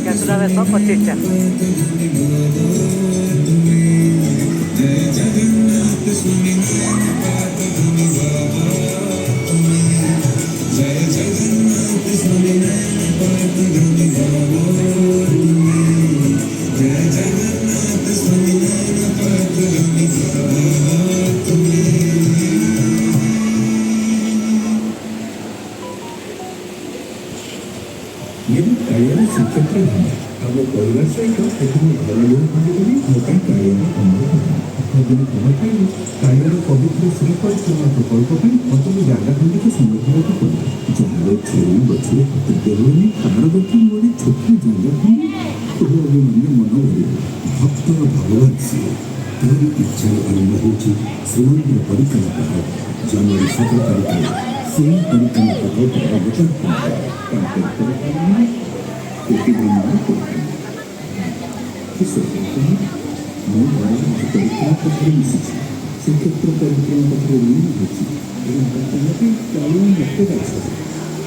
କେତେଟା ବେଶ 25ଟା। यदि कार्यालय श्रीक्षेत्र है अब परिवार सहित एथि घर लोक भागी मोटाई कार्यालय अनुरोध कार्यालय पवित्र श्री परिक्रमा प्रकल्प प्रथम जगह खंडी संगठन को जहाँ छेड़ी गचरे पत्र होने तार दक्षिण बड़े छोटी जगह खंडी अभिमान्य मन भर भक्त भगवान सी तारी इच्छा आरंभ हो श्रीमंदिर परिक्रमा जनवरी 17 तारीख से परिक्रमा प्रकल्प ମୁଁ ପରିକ୍ରମା ପଥରେ ମିଶିଛି ଶ୍ରୀକ୍ଷେତ୍ର ପରିକ୍ରମା ପଥରେ ଋଣ ହୋଇଛି ଏବଂ ତାହାକୁ ଚାଳୁ ମୋତେ ଅଛି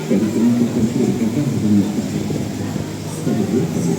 ପରିକ୍ରମା ପଥରେ ଏକାଟା ହେବ ସବୁବେଳେ